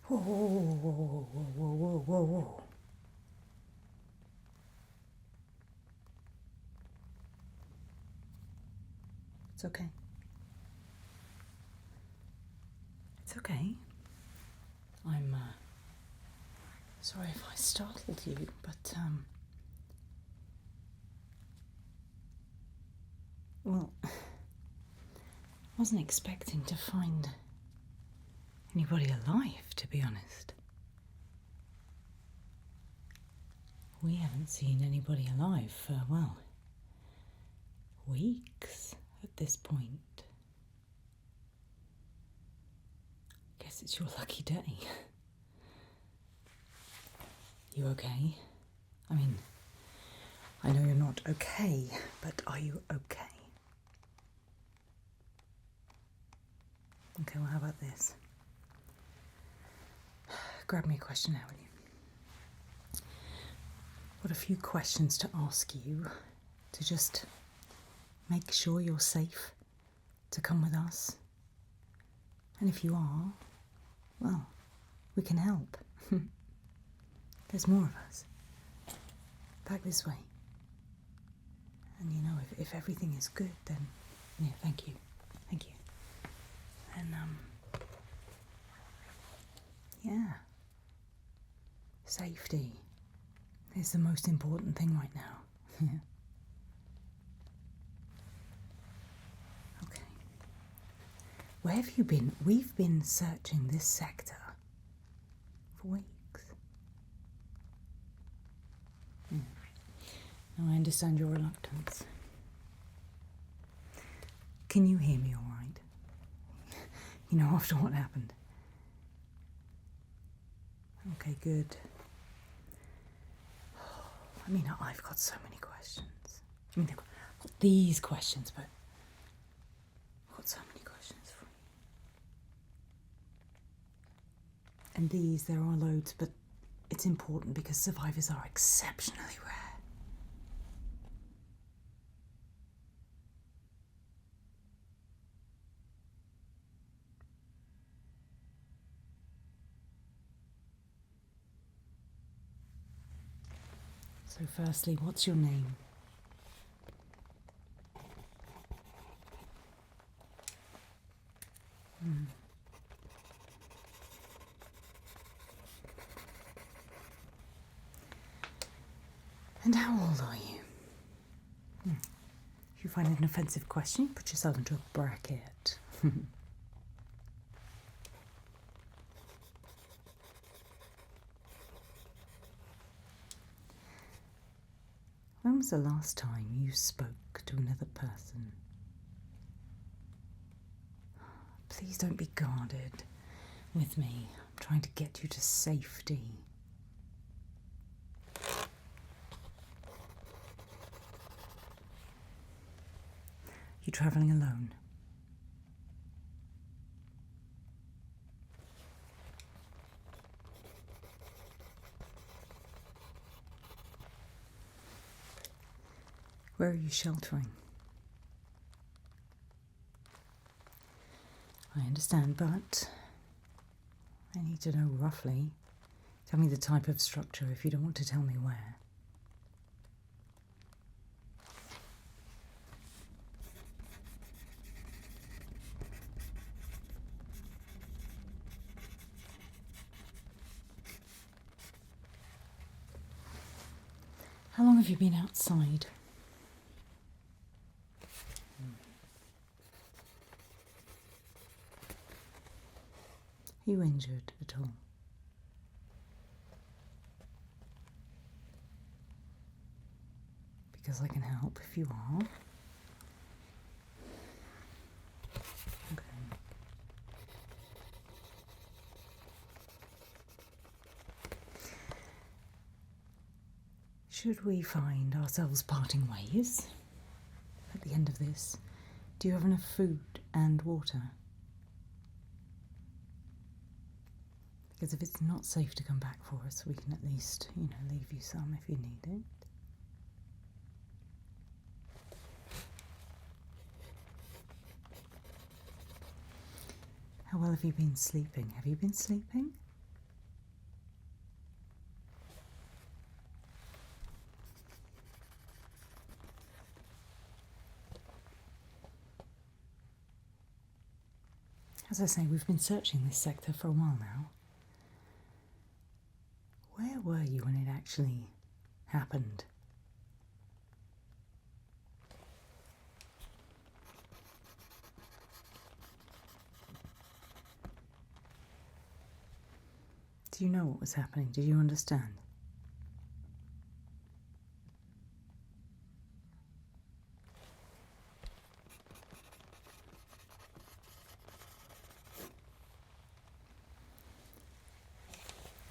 Whoa, whoa, whoa, whoa, whoa, whoa, whoa. It's okay. It's okay. I'm sorry if I startled you, but well, I wasn't expecting to find anybody alive, to be honest. We haven't seen anybody alive for, well, weeks at this point. Guess it's your lucky day. You okay? I mean, I know you're not okay, but are you okay? Okay, well, how about this? Grab me a question now, will you? Got a few questions to ask you to just make sure you're safe to come with us. And if you are, well, we can help. There's more of us. Back this way. And you know, if everything is good, then, yeah, thank you. Thank you. And, yeah. Safety is the most important thing right now. Yeah. Okay. Where have you been? We've been searching this sector for weeks. Now I understand your reluctance. Can you hear me all right? You know, after what happened. Okay, good. I mean, I've got so many questions. I mean, I've got these questions, but I've got so many questions for you. And these, there are loads, but it's important because survivors are exceptionally rare. So firstly, what's your name? And how old are you? If you find it an offensive question, put yourself into a bracket. When was the last time you spoke to another person? Please don't be guarded with me. I'm trying to get you to safety. You travelling alone? Where are you sheltering? I understand, but I need to know roughly. Tell me the type of structure if you don't want to tell me where. How long have you been outside? Are you injured at all? Because I can help if you are. Okay. Should we find ourselves parting ways at the end of this, do you have enough food and water? Because if it's not safe to come back for us, we can at least, leave you some if you need it. How well have you been sleeping? Have you been sleeping? As I say, we've been searching this sector for a while now. Where were you when it actually happened? Do you know what was happening? Did you understand?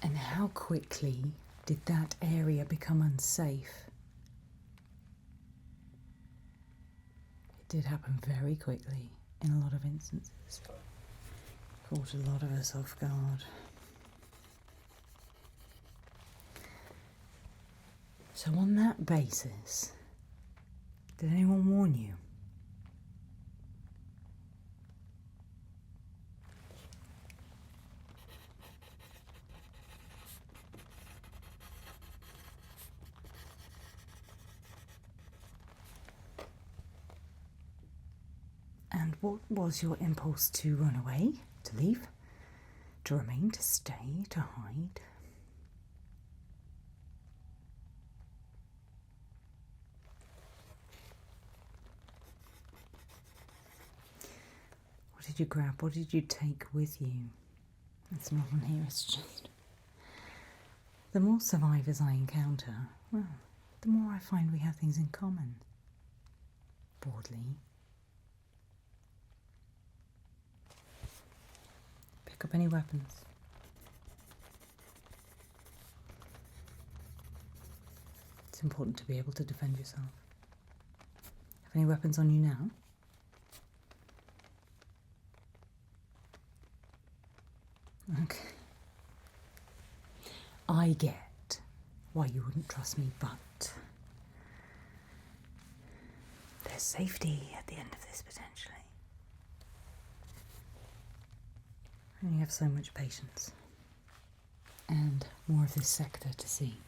And how quickly did that area become unsafe? It did happen very quickly in a lot of instances. Caught a lot of us off guard. So on that basis, did anyone warn you? And what was your impulse to run away, to leave, to remain, to stay, to hide? What did you grab? What did you take with you? It's not on here, it's just... The more survivors I encounter, well, the more I find we have things in common. Broadly. Pick up any weapons. It's important to be able to defend yourself. Have any weapons on you now? Okay. I get why you wouldn't trust me, but there's safety at the end of this, potentially. I only have so much patience. And more of this sector to see.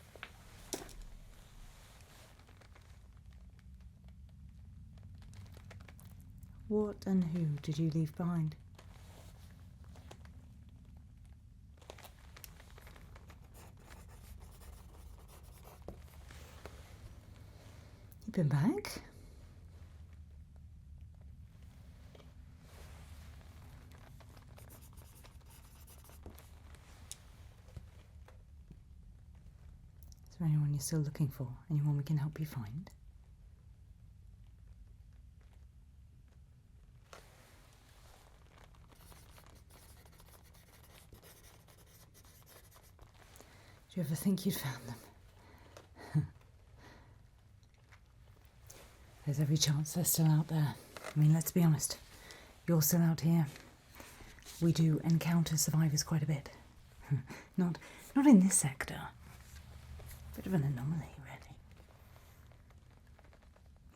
What and who did you leave behind? You've been back? Is there anyone you're still looking for? Anyone we can help you find? Do you ever think you'd found them? There's every chance they're still out there. I mean, let's be honest. You're still out here. We do encounter survivors quite a bit. Not in this sector. Bit of an anomaly, really.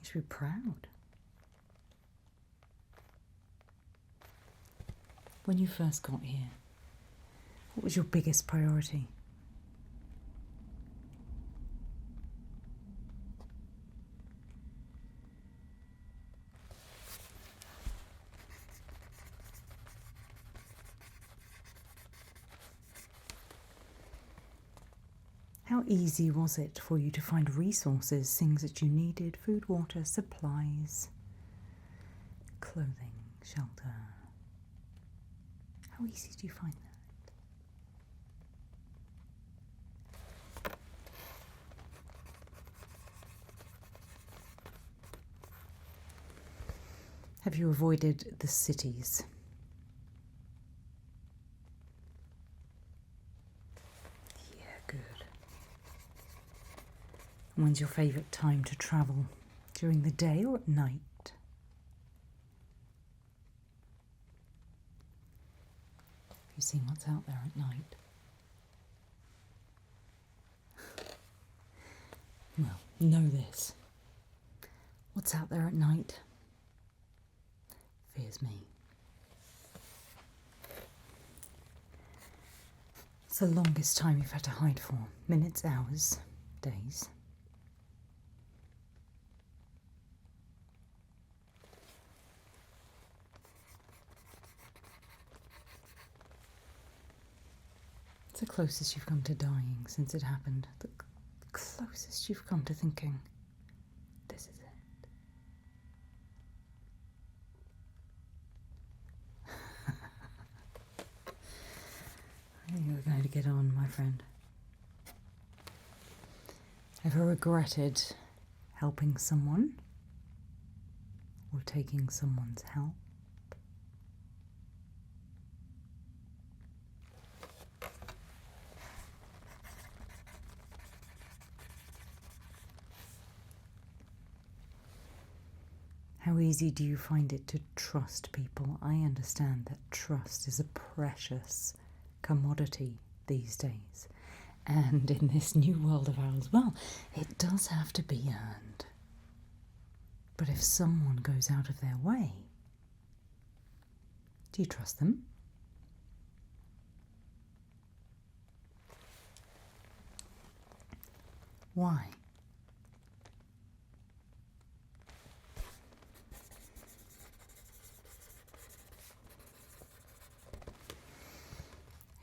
You should be proud. When you first got here, what was your biggest priority? How easy was it for you to find resources, things that you needed, food, water, supplies, clothing, shelter? How easy do you find that? Have you avoided the cities? When's your favourite time to travel? During the day or at night? Have you seen what's out there at night? Well, know this. What's out there at night fears me. It's the longest time you've had to hide for. Minutes, hours, days. It's the closest you've come to dying since it happened. The closest you've come to thinking, this is it. I think you're going to get on, my friend. Ever regretted helping someone or taking someone's help? How easy do you find it to trust people? I understand that trust is a precious commodity these days. And in this new world of ours, well, it does have to be earned. But if someone goes out of their way, do you trust them? Why?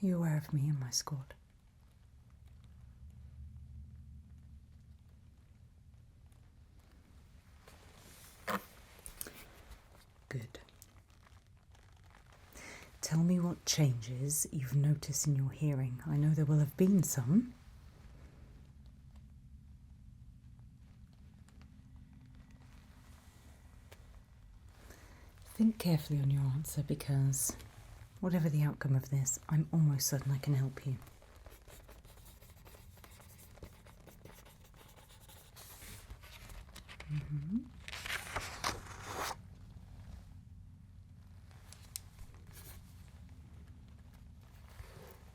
Are you aware of me and my squad? Good. Tell me what changes you've noticed in your hearing. I know there will have been some. Think carefully on your answer because whatever the outcome of this, I'm almost certain I can help you.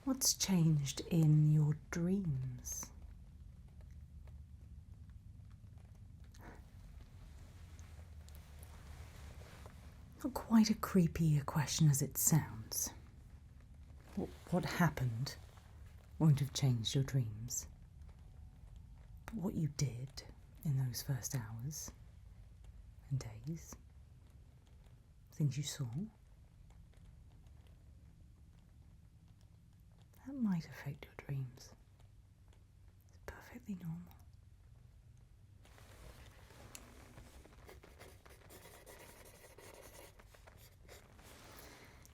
What's changed in your dreams? Not quite a creepy a question as it sounds. What happened won't have changed your dreams. But what you did in those first hours and days, things you saw, that might affect your dreams. It's perfectly normal.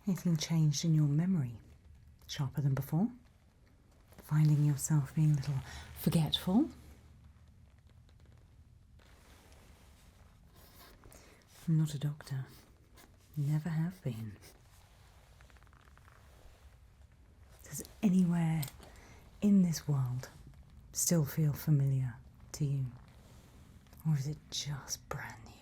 Anything changed in your memory? Sharper than before? Finding yourself being a little forgetful? I'm not a doctor. Never have been. Does anywhere in this world still feel familiar to you? Or is it just brand new?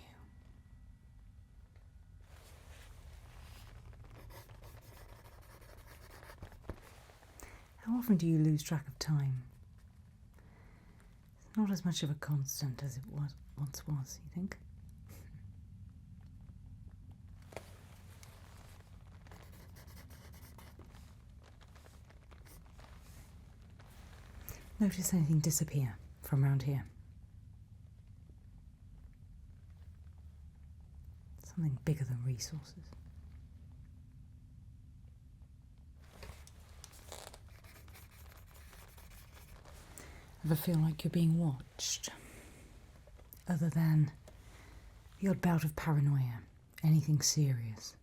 How often do you lose track of time? It's not as much of a constant as it once was, you think? Notice anything disappear from around here? Something bigger than resources. Ever feel like you're being watched? Other than the odd bout of paranoia, anything serious?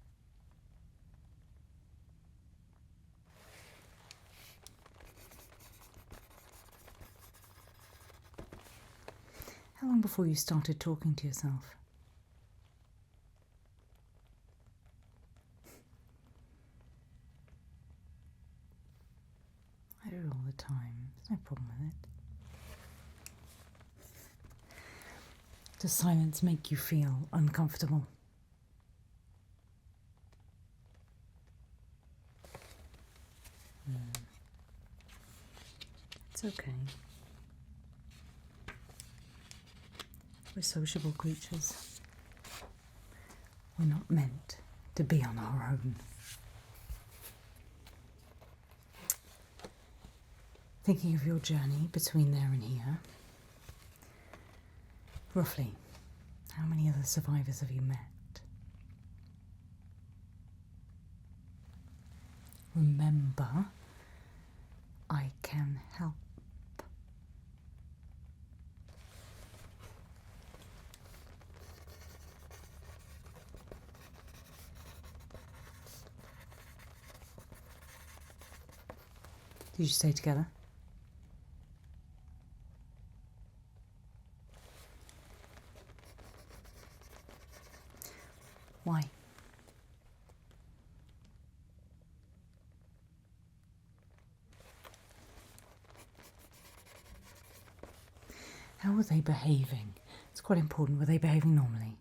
How long before you started talking to yourself? I do it all the time. There's no problem with it. Does silence make you feel uncomfortable? It's okay. We're sociable creatures. We're not meant to be on our own. Thinking of your journey between there and here, roughly, how many other survivors have you met? Remember can help. Did you stay together? Why? How were they behaving? It's quite important. Were they behaving normally?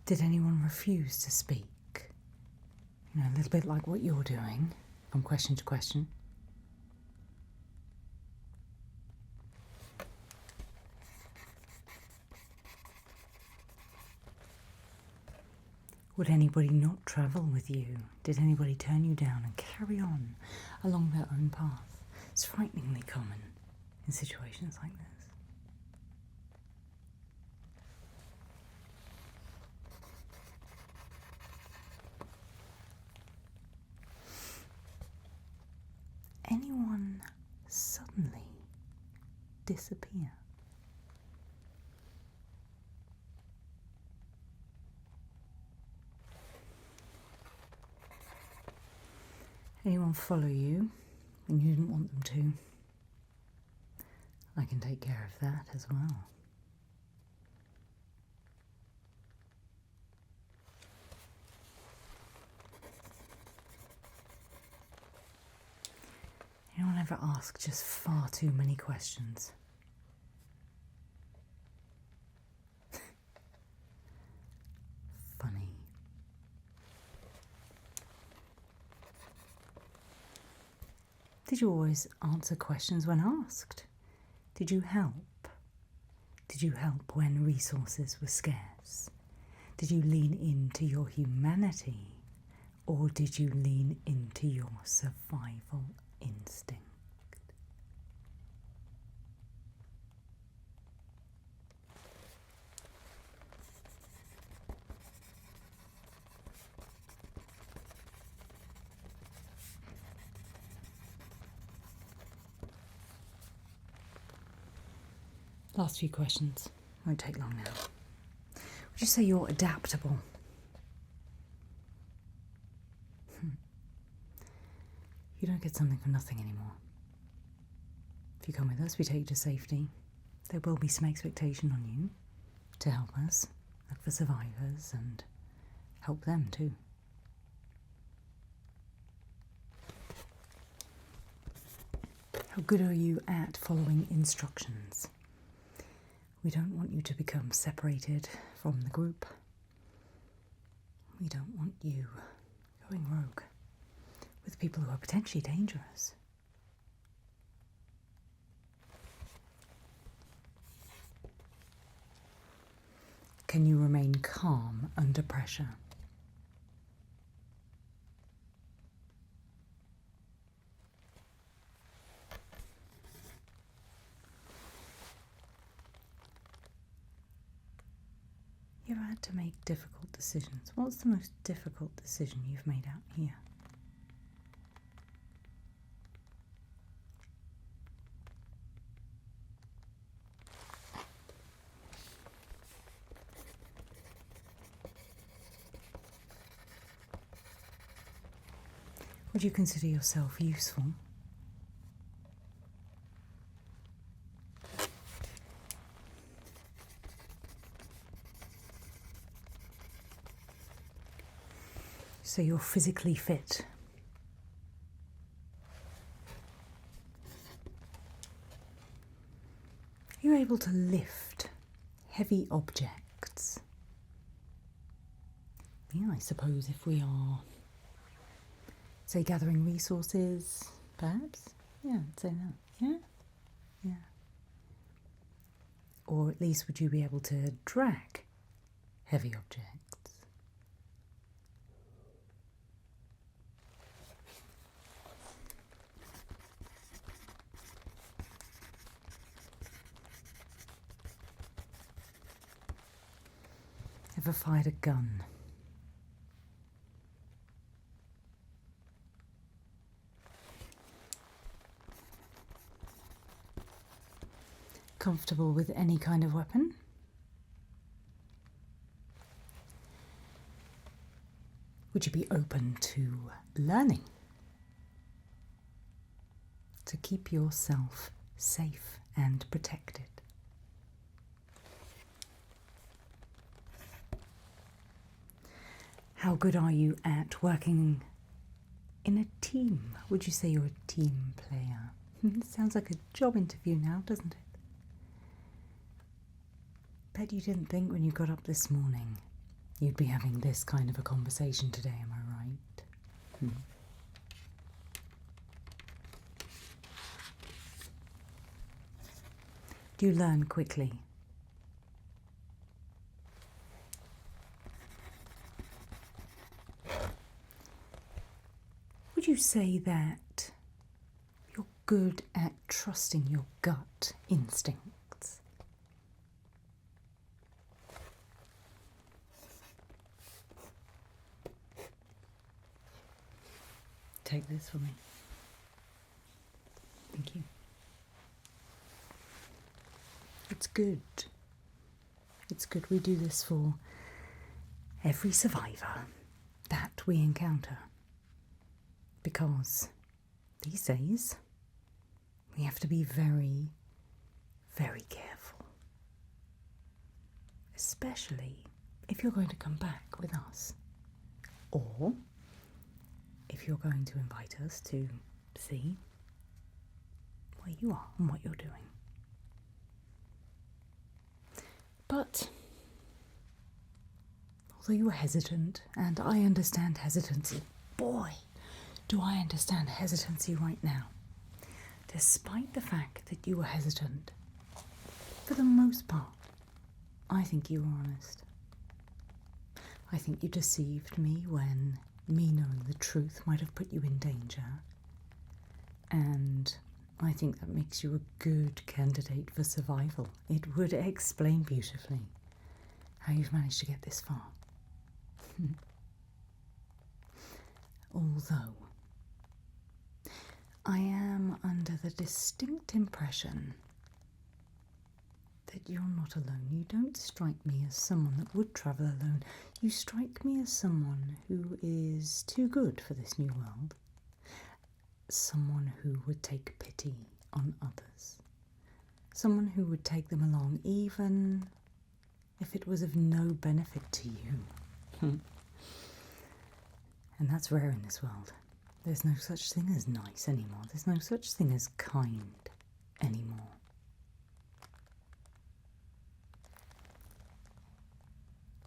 Did anyone refuse to speak? You know, a little bit like what you're doing, from question to question. Would anybody not travel with you? Did anybody turn you down and carry on along their own path? It's frighteningly common in situations like this. Anyone suddenly disappear? Anyone follow you when you didn't want them to? I can take care of that as well. Anyone ever ask just far too many questions? Funny. Did you always answer questions when asked? Did you help? Did you help when resources were scarce? Did you lean into your humanity? Or did you lean into your survival instinct? Last few questions. Won't take long now. Would you say you're adaptable? You don't get something for nothing anymore. If you come with us, we take you to safety. There will be some expectation on you to help us, look for survivors, and help them too. How good are you at following instructions? We don't want you to become separated from the group. We don't want you going rogue with people who are potentially dangerous. Can you remain calm under pressure? You ever had to make difficult decisions? What's the most difficult decision you've made out here? Would you consider yourself useful? So you're physically fit. You're able to lift heavy objects. Yeah, I suppose if we are, say, gathering resources, perhaps. Yeah, I'd say that. Yeah? Yeah. Or at least would you be able to drag heavy objects. Ever fired a gun? Comfortable with any kind of weapon? Would you be open to learning to keep yourself safe and protected? How good are you at working in a team? Would you say you're a team player? It sounds like a job interview now, doesn't it? Bet you didn't think when you got up this morning you'd be having this kind of a conversation today, am I right? Do you learn quickly? Would you say that you're good at trusting your gut instincts? Take this for me. Thank you. It's good. It's good we do this for every survivor that we encounter. Because these days, we have to be very, very careful. Especially if you're going to come back with us. Or if you're going to invite us to see where you are and what you're doing. But although you were hesitant, and I understand hesitancy, boy, do I understand hesitancy right now. Despite the fact that you were hesitant, for the most part, I think you were honest. I think you deceived me when me knowing the truth might have put you in danger. And I think that makes you a good candidate for survival. It would explain beautifully how you've managed to get this far. Although, I am under the distinct impression that you're not alone. You don't strike me as someone that would travel alone. You strike me as someone who is too good for this new world. Someone who would take pity on others. Someone who would take them along even if it was of no benefit to you. And that's rare in this world. There's no such thing as nice anymore. There's no such thing as kind anymore.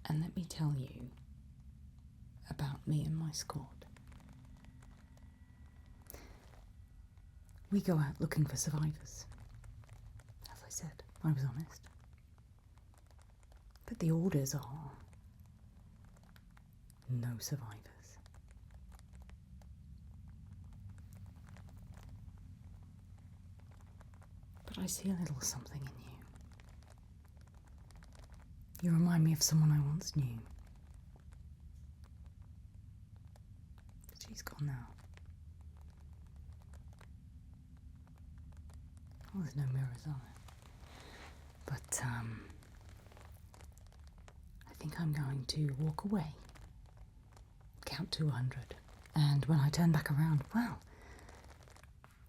And let me tell you about me and my squad. We go out looking for survivors. As I said, I was honest. But the orders are no survivors. But I see a little something in you. You remind me of someone I once knew. But she's gone now. Oh, there's no mirrors on it. But, I think I'm going to walk away. Count to 100. And when I turn back around, well,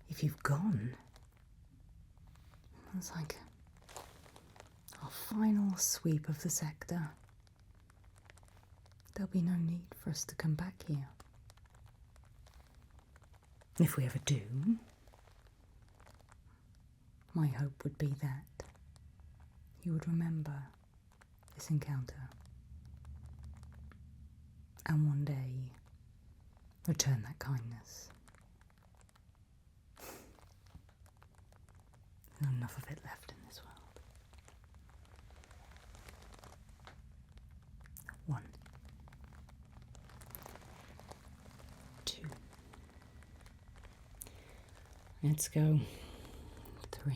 if you've gone, it's like our final sweep of the sector. There'll be no need for us to come back here. If we ever do, my hope would be that you would remember this encounter and one day return that kindness. There's not enough of it left in this world. 1, 2. Let's go. 3.